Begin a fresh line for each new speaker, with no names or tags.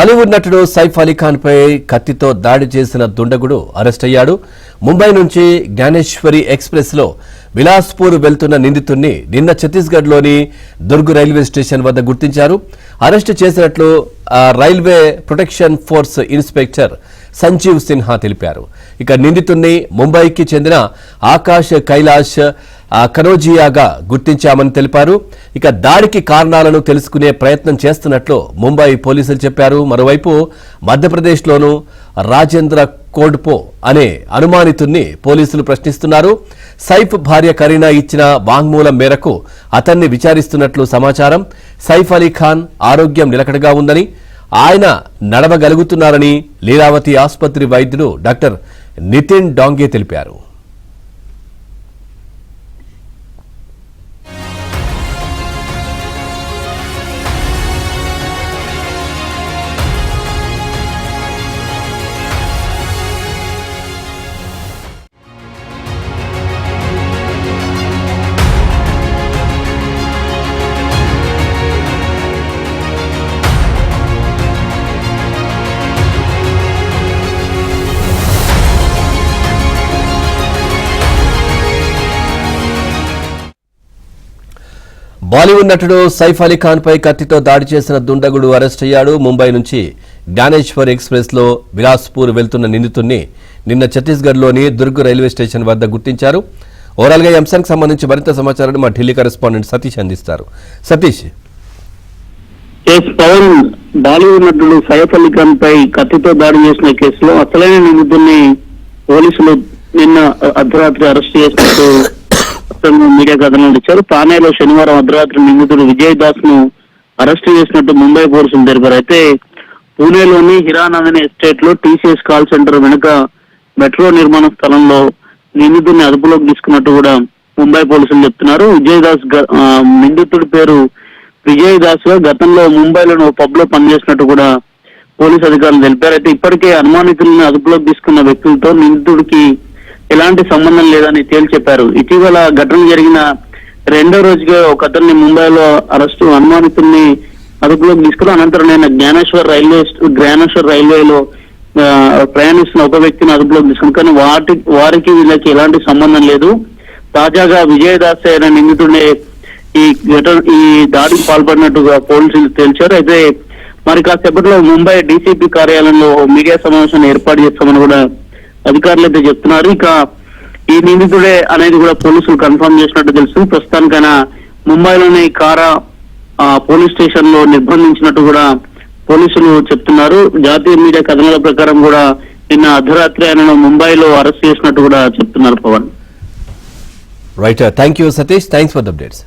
బాలీవుడ్ నటుడు సైఫ్ అలీ ఖాన్ పై కత్తితో దాడి చేసిన దుండగుడు అరెస్ట్ అయ్యాడు. ముంబై నుంచి జ్ఞానేశ్వరి ఎక్స్ప్రెస్ లో బిలాస్పూర్ వెళ్తున్న నిందితుడిని నిన్న ఛత్తీస్గఢ్లోని దుర్గ్ రైల్వే స్టేషన్ వద్ద గుర్తించారు. అరెస్టు చేసినట్లు railway protection force inspector Sanjeev Sinha తెలిపారు. ఇక నిందితుడిని ముంబైకి చెందిన ఆకాష్ కైలాష్ కనోజియాగా గుర్తించామని తెలిపారు. ఇక దాడికి కారణాలను తెలుసుకునే ప్రయత్నం చేస్తున్నట్లు ముంబై పోలీసులు చెప్పారు. మరోవైపు మధ్యప్రదేశ్లోనూ రాజేంద్ర కోడ్పో అనే అనుమానితుణ్ణి పోలీసులు ప్రశ్నిస్తున్నారు. సైఫ్ భార్య కరీనా ఇచ్చిన వాంగ్మూలం మేరకు అతన్ని విచారిస్తున్నట్లు సమాచారం. సైఫ్ అలీ ఖాన్ ఆరోగ్యం నిలకడగా ఉందని, ఆయన నడవగలుగుతున్నారని లీలావతి ఆసుపత్రి వైద్యుడు డాక్టర్ నితిన్ డాంగే తెలిపారు. బాలీవుడ్ నటుడు సైఫ్ అలీ ఖాన్ పై కత్తితో దాడి చేసిన దుండగుడు అరెస్ట్ అయ్యాడు. ముంబై నుంచి జ్ఞానేశ్వర్ ఎక్స్ప్రెస్ లో బిలాస్పూర్ వెళ్తున్న నిందితుడిని నిన్న ఛత్తీస్గఢ్లోని దుర్గ్ రైల్వే స్టేషన్ వద్ద గుర్తించారు. ఓవరాల్ గా ఈ అంశానికి సంబంధించి మరింత సమాచారాన్ని మా ఢిల్లీ కరెస్పాండెంట్ సతీష్ అందిస్తారు. సతీష్,
పవన్, బాలీవుడ్ నటుడు సైఫ్ అలీ ఖాన్ పై కత్తితో దాడి చేసిన కేసులో అసలైన నిందితుడిని పోలీసులు నిన్న అర్ధరాత్రి అరెస్ట్ చేసినట్టు మీడియా కథనాలు ఇచ్చారు. థానేలో శనివారం అర్ధరాత్రి నిందితుడు విజయ్ దాస్ ను అరెస్ట్ చేసినట్టు ముంబై పోలీసులు తెలిపారు. అయితే పూణేలోని హిరానందన్ ఎస్టేట్ లో టీసీఎస్ కాల్ సెంటర్ వెనుక మెట్రో నిర్మాణ స్థలంలో నిందితుడిని అదుపులోకి తీసుకున్నట్టు కూడా ముంబై పోలీసులు చెప్తున్నారు. విజయ్ దాస్ నిందితుడి పేరు విజయ్ దాస్ గా గతంలో ముంబైలోని ఓ పబ్ లో పనిచేసినట్టు కూడా పోలీసు అధికారులు తెలిపారు. అయితే ఇప్పటికే అనుమానితులను అదుపులోకి తీసుకున్న వ్యక్తులతో నిందితుడికి ఎలాంటి సంబంధం లేదని తేల్చి చెప్పారు. ఇటీవల ఘటన జరిగిన రెండో రోజుగా ఒక అతన్ని ముంబైలో అనుమానితుల్ని అదుపులోకి తీసుకుని అనంతరం నేను జ్ఞానేశ్వర్ రైల్వేలో ప్రయాణిస్తున్న ఒక వ్యక్తిని అదుపులోకి తీసుకుని, కానీ వారికి వీళ్ళకి ఎలాంటి సంబంధం లేదు. తాజాగా విజయదాస్ అయిన నిందితుడే ఈ దాడికి పాల్పడినట్టుగా పోలీసులు తేల్చారు. అయితే మరి కాసేపట్లో ముంబై డీసీపీ కార్యాలయంలో మీడియా సమావేశాన్ని ఏర్పాటు చేస్తామని కూడా అధికారులు అయితే చెప్తున్నారు. ఇక ఈ నిందితుడే అనేది కూడా పోలీసులు కన్ఫర్మ్ చేసినట్టు తెలుసు. ప్రస్తుతానికైనా ముంబైలోని కారా పోలీస్ స్టేషన్ లో నిర్బంధించినట్టు కూడా పోలీసులు చెప్తున్నారు. జాతీయ మీడియా కథనాల ప్రకారం కూడా నిన్న అర్ధరాత్రి ఆయనను ముంబైలో అరెస్ట్ చేసినట్టు కూడా చెప్తున్నారు. Pawan,
right, thank you Satish, thanks for the updates.